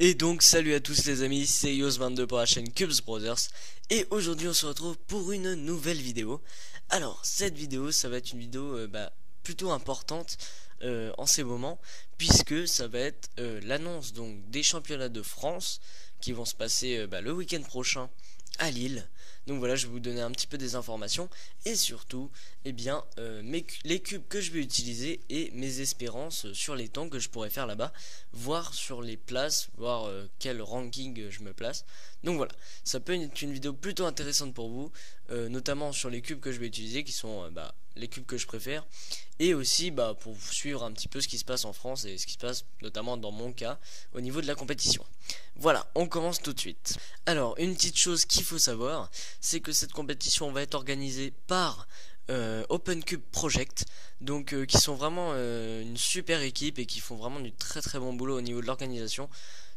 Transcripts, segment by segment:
Et donc salut à tous les amis, c'est Yos22 pour la chaîne Cubes Brothers. Et aujourd'hui on se retrouve pour une nouvelle vidéo. Alors cette vidéo ça va être une vidéo plutôt importante en ces moments, puisque ça va être l'annonce donc des championnats de France qui vont se passer le week-end prochain à Lille. Donc voilà, je vais vous donner un petit peu des informations et surtout les cubes que je vais utiliser et mes espérances sur les temps que je pourrais faire là-bas, voir sur les places, voir quel ranking je me place. Donc voilà, ça peut être une vidéo plutôt intéressante pour vous, notamment sur les cubes que je vais utiliser qui sont les cubes que je préfère, et aussi pour vous suivre un petit peu ce qui se passe en France et ce qui se passe notamment dans mon cas au niveau de la compétition. Voilà, on commence tout de suite. Alors, une petite chose qu'il faut savoir, c'est que cette compétition va être organisée par OpenCube Project, donc qui sont vraiment une super équipe et qui font vraiment du très très bon boulot au niveau de l'organisation.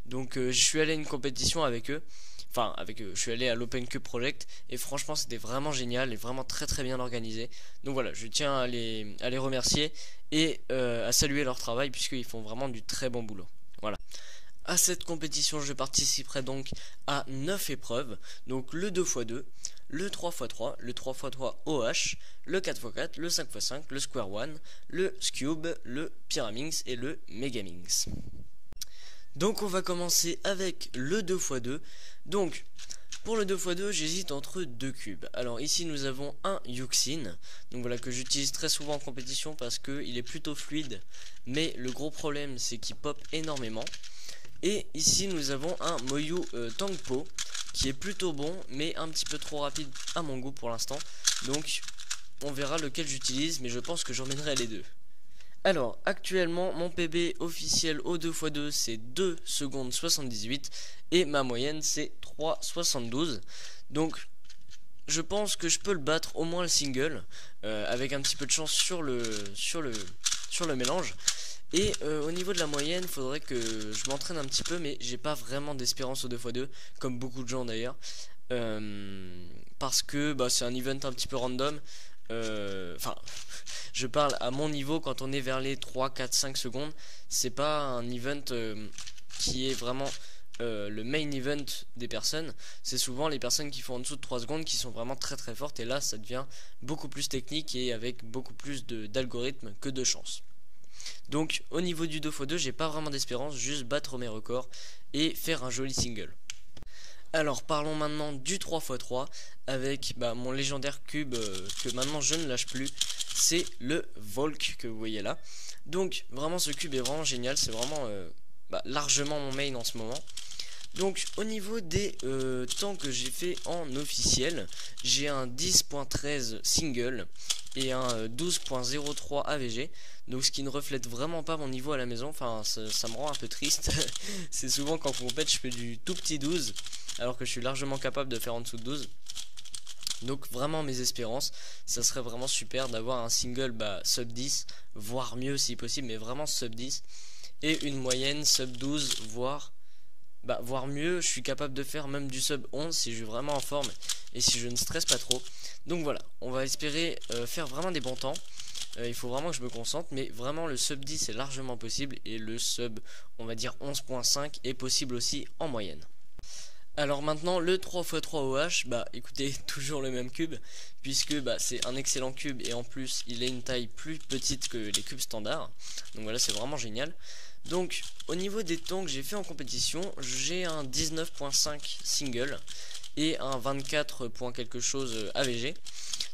Donc je suis allé à une compétition avec eux. Enfin, avec eux, je suis allé à l'OpenCube Project et franchement c'était vraiment génial et vraiment très très bien organisé. Donc voilà, je tiens à les remercier et à saluer leur travail puisqu'ils font vraiment du très bon boulot. Voilà. À cette compétition, je participerai donc à 9 épreuves, donc le 2x2, le 3x3, le 3x3 OH, le 4x4, le 5x5, le Square One, le Scube, le Pyraminx et le Megaminx. Donc on va commencer avec le 2x2. Donc pour le 2x2 j'hésite entre deux cubes. Alors ici nous avons un Yuxin, donc voilà, que j'utilise très souvent en compétition parce qu'il est plutôt fluide, mais le gros problème c'est qu'il pop énormément. Et ici nous avons un Moyu Tangpo qui est plutôt bon mais un petit peu trop rapide à mon goût pour l'instant. Donc on verra lequel j'utilise, mais je pense que j'emmènerai les deux. Alors actuellement mon PB officiel au 2x2 c'est 2 secondes 78 et ma moyenne c'est 3,72. Donc je pense que je peux le battre, au moins le single, avec un petit peu de chance sur le mélange. Et au niveau de la moyenne, il faudrait que je m'entraîne un petit peu, mais j'ai pas vraiment d'espérance au 2x2, comme beaucoup de gens d'ailleurs. Parce que c'est un event un petit peu random. Enfin, je parle à mon niveau quand on est vers les 3, 4, 5 secondes. C'est pas un event qui est vraiment le main event des personnes. C'est souvent les personnes qui font en dessous de 3 secondes qui sont vraiment très très fortes. Et là, ça devient beaucoup plus technique et avec beaucoup plus d'algorithmes que de chance. Donc au niveau du 2x2 j'ai pas vraiment d'espérance, juste battre mes records et faire un joli single. Alors parlons maintenant du 3x3 avec mon légendaire cube que maintenant je ne lâche plus, c'est le Volk que vous voyez là. Donc vraiment ce cube est vraiment génial, c'est vraiment largement mon main en ce moment. Donc au niveau des temps que j'ai fait en officiel, j'ai un 10.13 single et un 12.03 AVG, donc ce qui ne reflète vraiment pas mon niveau à la maison. Enfin ça me rend un peu triste. C'est souvent quand on compète je fais du tout petit 12 alors que je suis largement capable de faire en dessous de 12. Donc vraiment mes espérances, ça serait vraiment super d'avoir un single sub 10, voire mieux si possible, mais vraiment sub 10, et une moyenne sub 12, voire mieux. Je suis capable de faire même du sub 11 si je suis vraiment en forme et si je ne stresse pas trop. Donc voilà, on va espérer faire vraiment des bons temps. Il faut vraiment que je me concentre, mais vraiment le sub 10 est largement possible et le sub, on va dire 11.5 est possible aussi en moyenne. Alors maintenant le 3x3 OH, écoutez, toujours le même cube, puisque c'est un excellent cube et en plus il a une taille plus petite que les cubes standards. Donc voilà, c'est vraiment génial. Donc au niveau des temps que j'ai fait en compétition, j'ai un 19.5 single et un 24 point quelque chose AVG.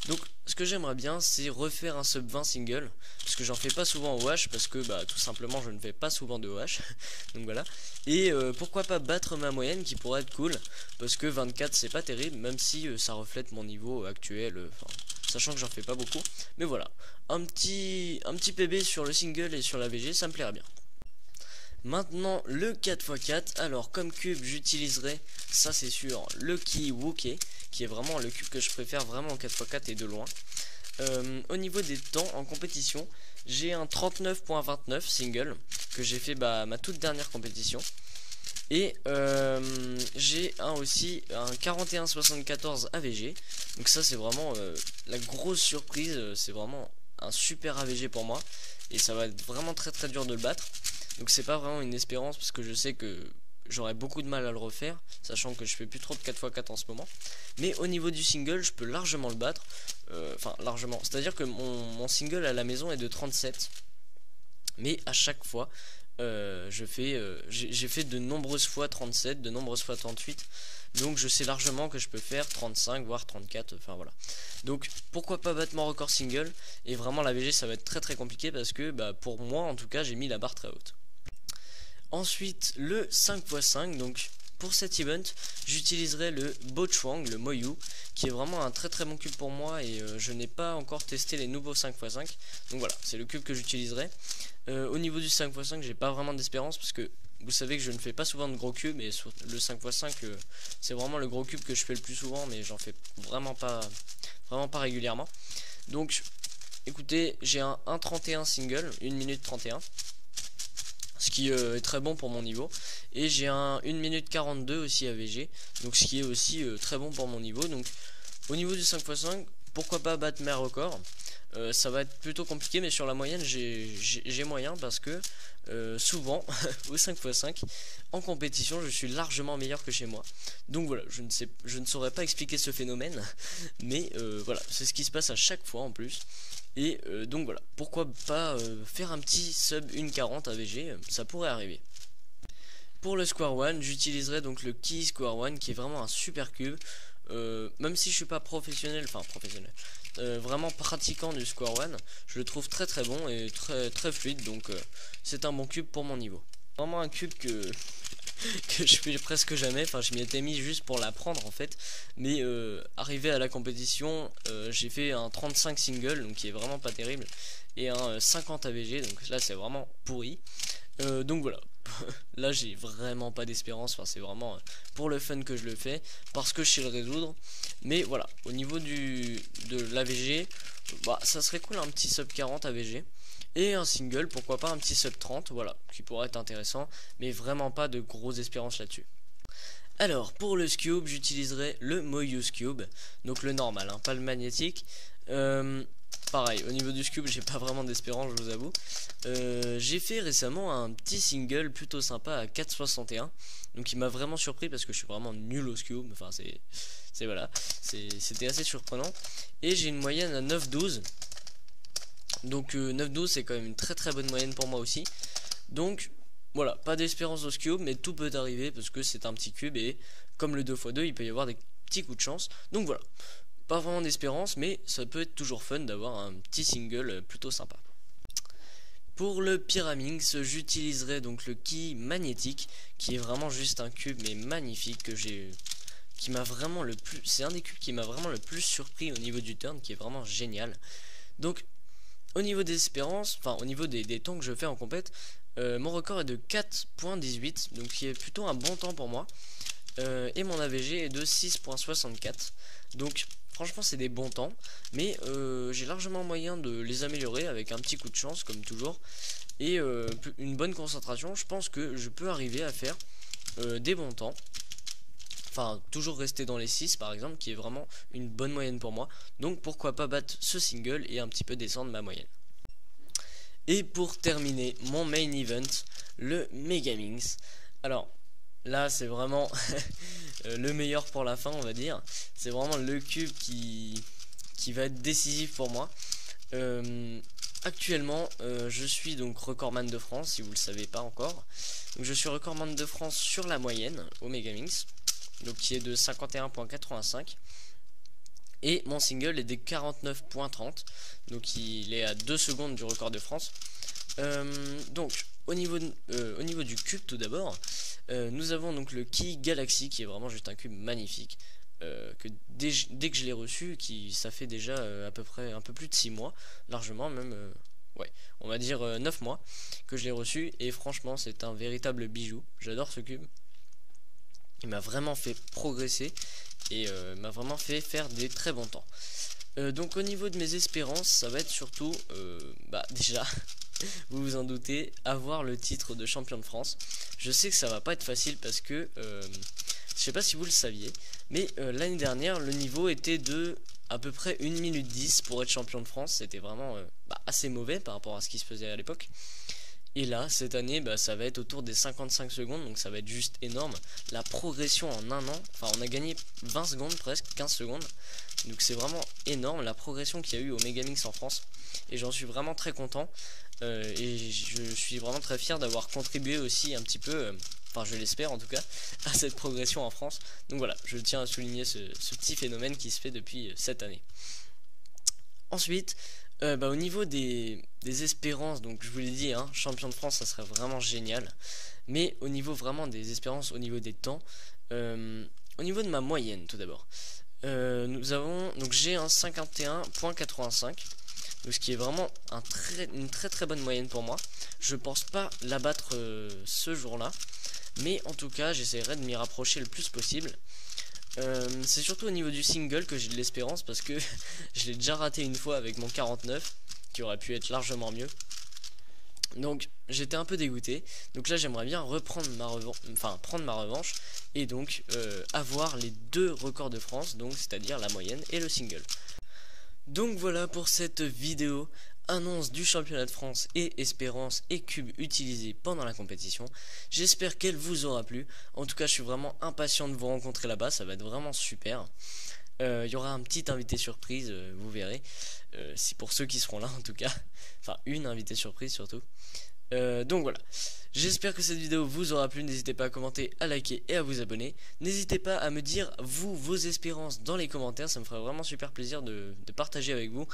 Donc ce que j'aimerais bien c'est refaire un sub 20 single, parce que j'en fais pas souvent au OH, parce que tout simplement je ne fais pas souvent de OH. Donc voilà. Et pourquoi pas battre ma moyenne qui pourrait être cool, parce que 24 c'est pas terrible, même si ça reflète mon niveau actuel, sachant que j'en fais pas beaucoup. Mais voilà, un petit PB sur le single et sur l'AVG, ça me plairait bien. Maintenant le 4x4, alors comme cube j'utiliserai, ça c'est sûr, le Kiwuke, qui est vraiment le cube que je préfère vraiment en 4x4 et de loin. Au niveau des temps en compétition, j'ai un 39.29 single que j'ai fait ma toute dernière compétition. Et j'ai aussi un 41.74 AVG. Donc ça c'est vraiment la grosse surprise, c'est vraiment un super AVG pour moi. Et ça va être vraiment très très dur de le battre. Donc c'est pas vraiment une espérance parce que je sais que j'aurais beaucoup de mal à le refaire, sachant que je fais plus trop de 4x4 en ce moment. Mais au niveau du single, je peux largement le battre. Enfin, largement. C'est-à-dire que mon single à la maison est de 37. Mais à chaque fois, j'ai fait de nombreuses fois 37, de nombreuses fois 38. Donc je sais largement que je peux faire 35 voire 34, enfin voilà. Donc pourquoi pas battre mon record single. Et vraiment la VG ça va être très très compliqué parce que bah, pour moi en tout cas j'ai mis la barre très haute. Ensuite le 5x5, donc pour cet event j'utiliserai le Bochuang, le Moyu, qui est vraiment un très très bon cube pour moi. Et je n'ai pas encore testé les nouveaux 5x5. Donc voilà, c'est le cube que j'utiliserai. Au niveau du 5x5 j'ai pas vraiment d'espérance parce que vous savez que je ne fais pas souvent de gros cubes. Et sur le 5x5 c'est vraiment le gros cube que je fais le plus souvent, mais j'en fais vraiment pas régulièrement. Donc écoutez, j'ai un 1.31 single, 1 minute 31, ce qui est très bon pour mon niveau. Et j'ai un 1 minute 42 aussi AVG, donc ce qui est aussi très bon pour mon niveau. Donc au niveau du 5x5, pourquoi pas battre mes records. Ça va être plutôt compliqué, mais sur la moyenne j'ai moyen parce que souvent au 5x5 en compétition je suis largement meilleur que chez moi. Donc voilà, je ne saurais pas expliquer ce phénomène, mais voilà, c'est ce qui se passe à chaque fois en plus. Et donc voilà, pourquoi pas faire un petit sub 1.40 AVG, ça pourrait arriver. Pour le Square One, j'utiliserai donc le Key Square One, qui est vraiment un super cube. Même si je suis pas professionnel, vraiment pratiquant du Square One, je le trouve très très bon et très fluide. Donc c'est un bon cube pour mon niveau. Vraiment un cube que que je fais presque jamais. Enfin, je m'y étais mis juste pour l'apprendre en fait. Mais arrivé à la compétition, j'ai fait un 35 single, donc qui est vraiment pas terrible, et un 50 AVG, donc là c'est vraiment pourri. Donc voilà. Là j'ai vraiment pas d'espérance. Enfin, c'est vraiment pour le fun que je le fais, parce que je sais le résoudre. Mais voilà, au niveau de l'AVG, bah ça serait cool un petit sub 40 AVG. Et un single, pourquoi pas un petit sub 30, voilà, qui pourrait être intéressant, mais vraiment pas de grosses espérances là-dessus. Alors, pour le Scube, j'utiliserai le Moyu Scube, donc le normal, hein, pas le magnétique. Pareil, au niveau du Scube, j'ai pas vraiment d'espérance, je vous avoue. J'ai fait récemment un petit single plutôt sympa à 4,61, donc il m'a vraiment surpris parce que je suis vraiment nul au Scube, enfin voilà, c'était assez surprenant. Et j'ai une moyenne à 9,12. Donc 9-12 c'est quand même une très très bonne moyenne pour moi aussi. Donc voilà, pas d'espérance au cube, mais tout peut arriver parce que c'est un petit cube. Et comme le 2x2 il peut y avoir des petits coups de chance. Donc voilà, pas vraiment d'espérance, mais ça peut être toujours fun d'avoir un petit single plutôt sympa. Pour le Pyraminx, j'utiliserai donc le Key magnétique, qui est vraiment juste un cube mais magnifique, qui m'a vraiment le plus, c'est un des cubes qui m'a vraiment le plus surpris au niveau du turn, qui est vraiment génial. Donc au niveau des espérances, enfin au niveau des temps que je fais en compète, mon record est de 4.18, donc qui est plutôt un bon temps pour moi. Et mon AVG est de 6.64, donc franchement c'est des bons temps, mais j'ai largement moyen de les améliorer avec un petit coup de chance comme toujours. Et une bonne concentration, je pense que je peux arriver à faire des bons temps. Enfin, toujours rester dans les 6 par exemple, qui est vraiment une bonne moyenne pour moi. Donc pourquoi pas battre ce single et un petit peu descendre ma moyenne. Et pour terminer mon main event, le Megaminx. Alors là c'est vraiment le meilleur pour la fin, on va dire. C'est vraiment le cube qui va être décisif pour moi. Actuellement je suis donc recordman de France, si vous le savez pas encore. Donc je suis recordman de France sur la moyenne au Megaminx, donc qui est de 51.85, et mon single est de 49.30, donc il est à 2 secondes du record de France. Donc au niveau du cube, tout d'abord, nous avons donc le Key Galaxy, qui est vraiment juste un cube magnifique, que dès que je l'ai reçu, ça fait déjà à peu près un peu plus de 6 mois, largement même, ouais, on va dire 9 mois que je l'ai reçu, et franchement c'est un véritable bijou. J'adore ce cube. Il m'a vraiment fait progresser et m'a vraiment fait faire des très bons temps. Donc au niveau de mes espérances, ça va être surtout déjà vous vous en doutez, avoir le titre de champion de France. Je sais que ça va pas être facile parce que je sais pas si vous le saviez, mais l'année dernière le niveau était de à peu près 1 minute 10 pour être champion de France. C'était vraiment assez mauvais par rapport à ce qui se faisait à l'époque. Et là, cette année, bah, ça va être autour des 55 secondes, donc ça va être juste énorme. La progression en un an, enfin on a gagné 20 secondes presque, 15 secondes. Donc c'est vraiment énorme la progression qu'il y a eu au Megamix en France. Et j'en suis vraiment très content. Et je suis vraiment très fier d'avoir contribué aussi un petit peu, enfin je l'espère en tout cas, à cette progression en France. Donc voilà, je tiens à souligner ce petit phénomène qui se fait depuis cette année. Ensuite, bah, au niveau des espérances, donc je vous l'ai dit, hein, champion de France, ça serait vraiment génial. Mais au niveau vraiment des espérances, au niveau des temps, au niveau de ma moyenne tout d'abord, nous avons, donc j'ai un 51,85, donc ce qui est vraiment une très très bonne moyenne pour moi. Je pense pas l'abattre ce jour-là, mais en tout cas j'essaierai de m'y rapprocher le plus possible. C'est surtout au niveau du single que j'ai de l'espérance parce que je l'ai déjà raté une fois avec mon 49 qui aurait pu être largement mieux. Donc j'étais un peu dégoûté. Donc là j'aimerais bien reprendre prendre ma revanche et donc avoir les deux records de France, donc c'est-à-dire la moyenne et le single. Donc voilà pour cette vidéo, annonce du championnat de France et espérance et cubes utilisés pendant la compétition. J'espère qu'elle vous aura plu. En tout cas je suis vraiment impatient de vous rencontrer là-bas, ça va être vraiment super. Il y aura un petit invité surprise, vous verrez. C'est pour ceux qui seront là en tout cas. Enfin une invitée surprise surtout. Donc voilà, j'espère que cette vidéo vous aura plu, n'hésitez pas à commenter, à liker et à vous abonner. N'hésitez pas à me dire vous vos espérances dans les commentaires, ça me ferait vraiment super plaisir de partager avec vous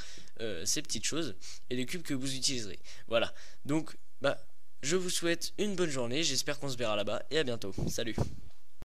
ces petites choses et les cubes que vous utiliserez. Voilà, donc bah je vous souhaite une bonne journée, j'espère qu'on se verra là-bas et à bientôt, salut.